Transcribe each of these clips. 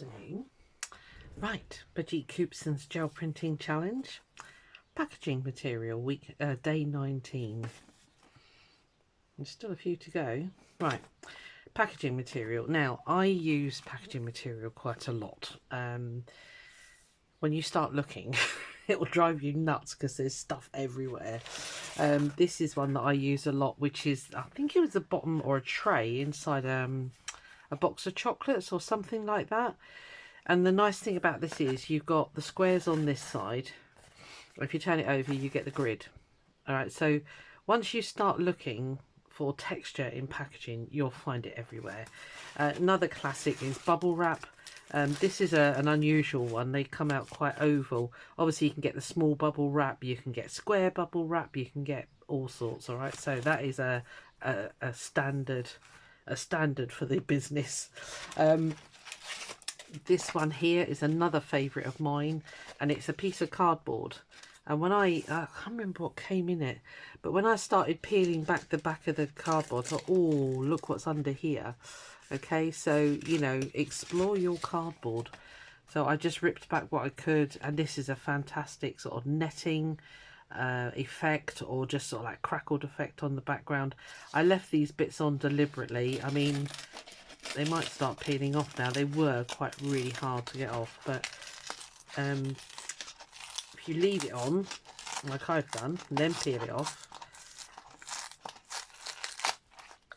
afternoon. Right, Bajit Koopson's gel printing challenge. Packaging material, day 19. There's still a few to go. Right, packaging material. Now, I use packaging material quite a lot. When you start looking, it will drive you nuts because there's stuff everywhere. This is one that I use a lot, which is, I think it was a bottom or a tray inside a box of chocolates or something like that. And the nice thing about this is you've got the squares on this side. If you turn it over, you get the grid. All right, so once you start looking for texture in packaging, you'll find it everywhere. Another classic is bubble wrap. This is an unusual one. They come out quite oval. Obviously, you can get the small bubble wrap, you can get square bubble wrap, you can get all sorts. All right, so that is a standard for the business. This one here is another favourite of mine, and it's a piece of cardboard. And when I can't remember what came in it, but when I started peeling back the back of the cardboard, I thought, oh, look what's under here. Okay, so, you know, explore your cardboard. So I just ripped back what I could, and this is a fantastic sort of netting effect, or just sort of like crackled effect on the background. I left these bits on deliberately. I mean, they might start peeling off now. They were quite really hard to get off, but if you leave it on, like I've done, and then peel it off,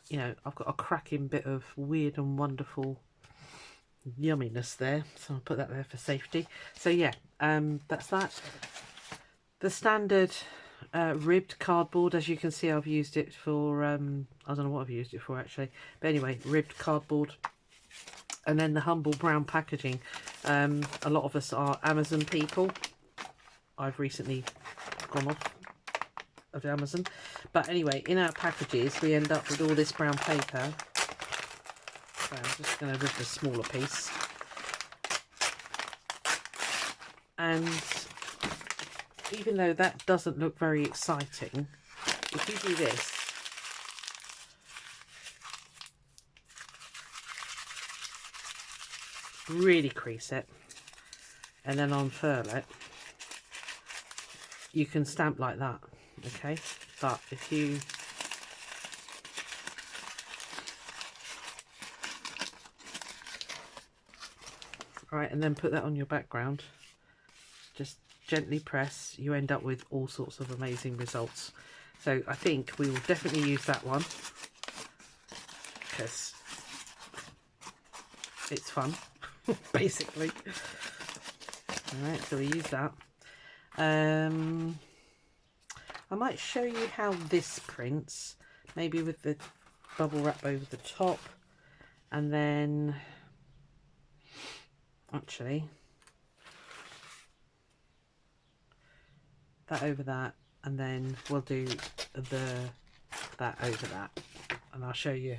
you know, I've got a cracking bit of weird and wonderful yumminess there, so I'll put that there for safety. So yeah, that's that. The standard ribbed cardboard, as you can see, I've used it for I don't know what I've used it for actually, but anyway, ribbed cardboard. And then the humble brown packaging. A lot of us are Amazon people. I've recently gone off of Amazon, but anyway, in our packages we end up with all this brown paper. So I'm just going to rip the smaller piece, and even though that doesn't look very exciting, if you do this, really crease it and then unfurl it, you can stamp like that. Okay, but if you right, and then put that on your background, just gently press, you end up with all sorts of amazing results. So I think we will definitely use that one because it's fun. Basically. All right, so we use that. I might show you how this prints, maybe with the bubble wrap over the top, and then actually that over that, and then we'll do that over that, and I'll show you.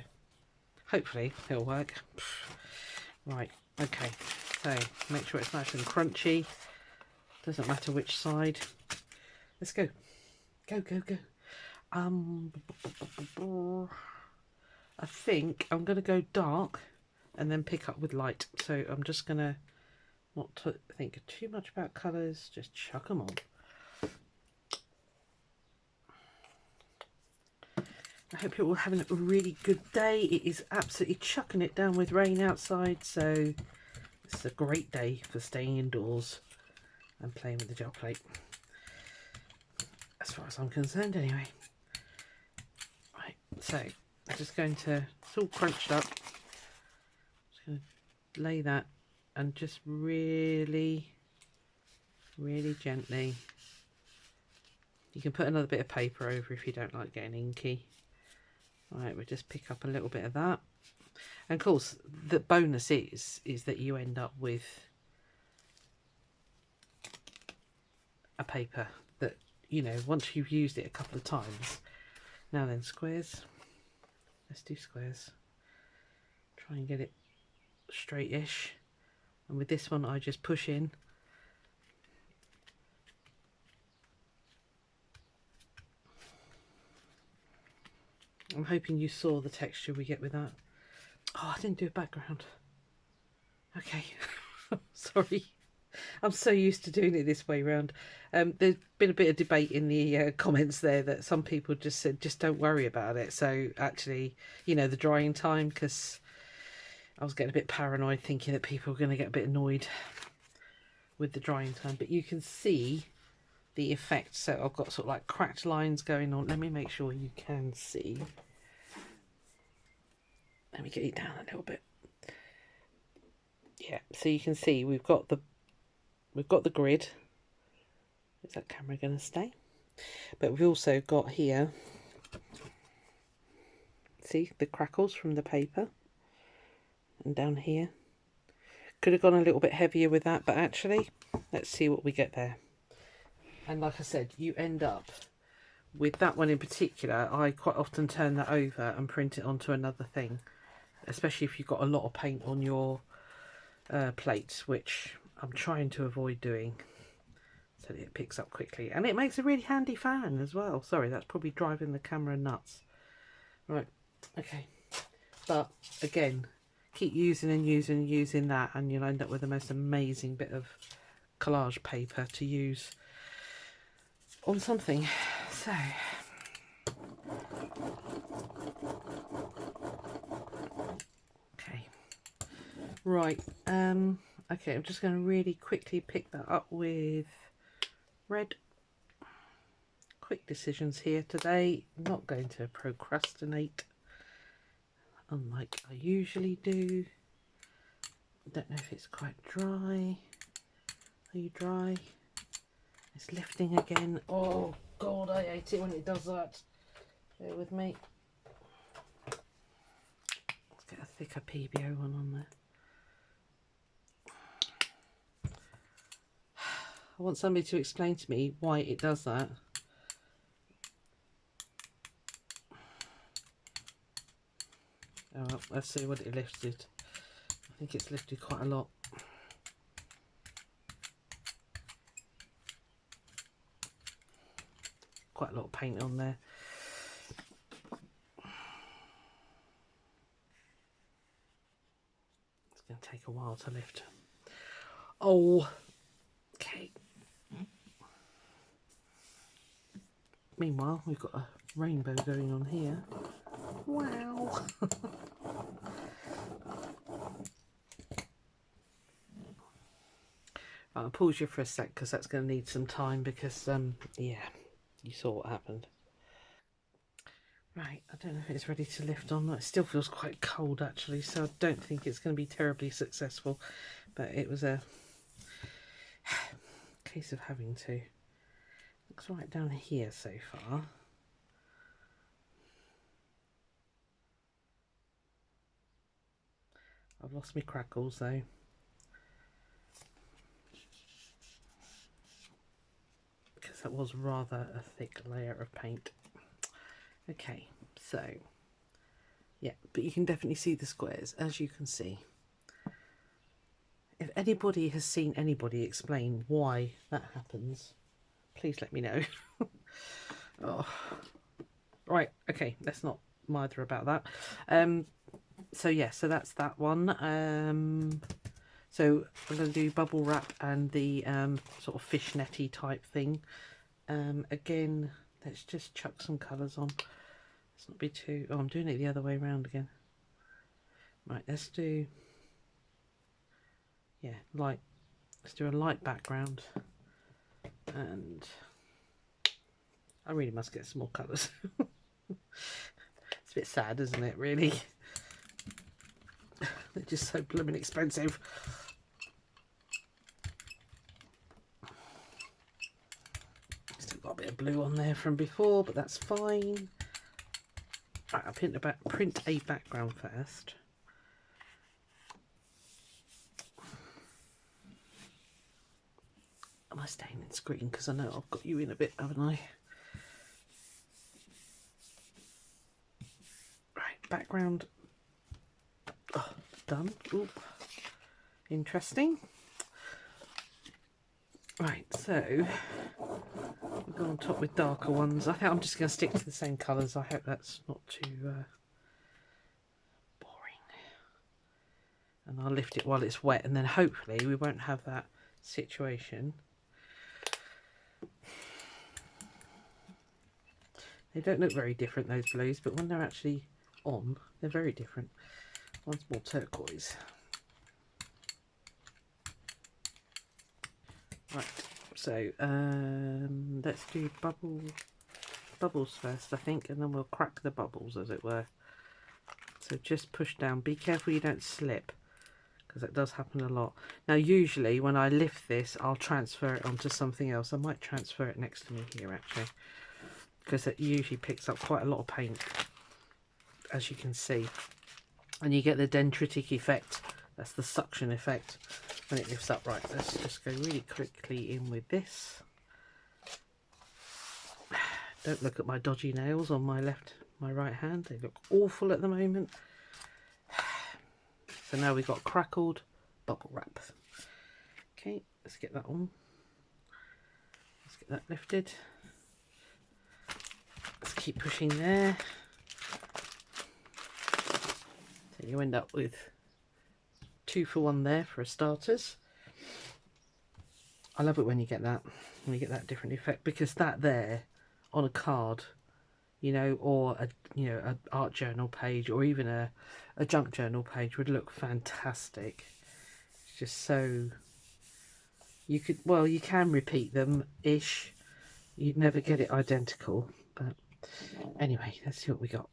Hopefully it'll work. Right, okay, so make sure it's nice and crunchy. Doesn't matter which side. Let's go. Go, go, go. I think I'm going to go dark and then pick up with light. So I'm just going to not think too much about colours, just chuck them on. I hope you're all having a really good day. It is absolutely chucking it down with rain outside, so it's a great day for staying indoors and playing with the gel plate, as far as I'm concerned anyway. Right, so I'm just going to, it's all crunched up, just going to lay that and just really, really gently. You can put another bit of paper over if you don't like getting inky. Right, we'll just pick up a little bit of that. And of course, the bonus is that you end up with a paper that, you know, once you've used it a couple of times. Now then, squares. Let's do squares. Try and get it straight-ish. And with this one, I just push in. I'm hoping you saw the texture we get with that. Oh, I didn't do a background. Okay. Sorry. I'm so used to doing it this way round. There's been a bit of debate in the comments there that some people just said, just don't worry about it. So actually, you know, the drying time, because I was getting a bit paranoid thinking that people were going to get a bit annoyed with the drying time. But you can see the effect. So I've got sort of like cracked lines going on. Let me make sure you can see. Let me get it down a little bit. Yeah, so you can see we've got the grid. Is that camera going to stay? But we've also got here, see the crackles from the paper, and down here. Could have gone a little bit heavier with that, but actually, let's see what we get there. And like I said, you end up with that one in particular. I quite often turn that over and print it onto another thing, especially if you've got a lot of paint on your plates, which I'm trying to avoid doing, so that it picks up quickly. And it makes a really handy fan as well. Sorry, that's probably driving the camera nuts. Right, okay. But again, keep using and using and using that, and you'll end up with the most amazing bit of collage paper to use on something. So okay, right, okay, I'm just going to really quickly pick that up with red. Quick decisions here today, not going to procrastinate unlike I usually do. Don't know if it's quite dry. Are you dry? It's lifting again. Oh God, I hate it when it does that. Bear with me. Let's get a thicker PBO one on there. I want somebody to explain to me why it does that. Oh, well, let's see what it lifted. I think it's lifted quite a lot. Quite a lot of paint on there. It's going to take a while to lift. Oh, okay. Meanwhile, we've got a rainbow going on here. Wow. I'll pause you for a sec because that's going to need some time, because yeah, you saw what happened. Right, I don't know if it's ready to lift on. It still feels quite cold actually, so I don't think it's going to be terribly successful, but it was a case of having to. Looks right down here so far. I've lost my crackles though. Because that was rather a thick layer of paint. Okay, so yeah, but you can definitely see the squares, as you can see. If anybody has seen anybody explain why that happens, please let me know. Oh. Right, okay, let's not mither about that. So yeah, so that's that one. So I'm going to do bubble wrap and the sort of fishnetty type thing. Again, let's just chuck some colours on. Let's not be too... Oh, I'm doing it the other way around again. Right, let's do... Yeah, light. Let's do a light background. And I really must get some more colours. It's a bit sad, isn't it, really? They're just so blooming expensive. Still got a bit of blue on there from before, but that's fine. Right, I'll print a background first. Am I staying in screen? Because I know I've got you in a bit, haven't I? Right, background. Oh, done. Oop. Interesting. Right, so we'll go on top with darker ones. I think I'm just going to stick to the same colours. I hope that's not too boring. And And I'll lift it while it's wet, and then hopefully we won't have that situation. They don't look very different, those blues, but when they're actually on, they're very different. One's more turquoise. Right, so let's do bubbles first, I think, and then we'll crack the bubbles, as it were. So just push down. Be careful you don't slip, because that does happen a lot. Now usually when I lift this, I'll transfer it onto something else. I might transfer it next to me here actually, because it usually picks up quite a lot of paint, as you can see. And you get the dendritic effect, that's the suction effect, when it lifts up. Right, let's just go really quickly in with this. Don't look at my dodgy nails on my right hand, they look awful at the moment. So now we've got Crackled bubble wrap. Okay, let's get that on. Let's get that lifted. Let's keep pushing there. So you end up with 2 for 1 there for starters. I love it when you get that, different effect, because that there on a card, you know, or an art journal page, or even a junk journal page would look fantastic. It's just so, you can repeat them ish, you'd never get it identical, but anyway, let's see what we got.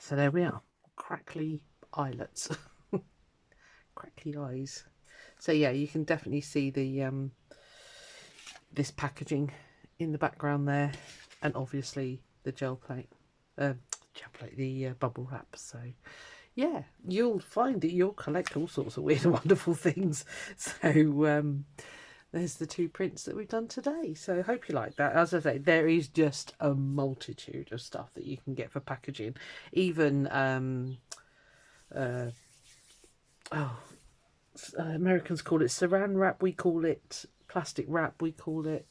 So there we are, crackly eyelets. Crackly eyes. So yeah, you can definitely see the this packaging in the background there, and obviously the gel plate, the bubble wrap. So yeah, you'll find that you'll collect all sorts of weird and wonderful things. So there's the 2 prints that we've done today. So I hope you like that. As I say, there is just a multitude of stuff that you can get for packaging. Even Americans call it saran wrap, we call it plastic wrap, we call it,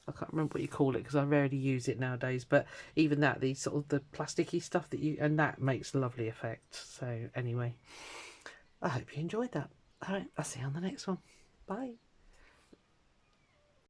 I can't remember what you call it because I rarely use it nowadays, but even that, the sort of the plasticky stuff that and that makes a lovely effect. So anyway, I hope you enjoyed that. Alright, I'll see you on the next one. Bye.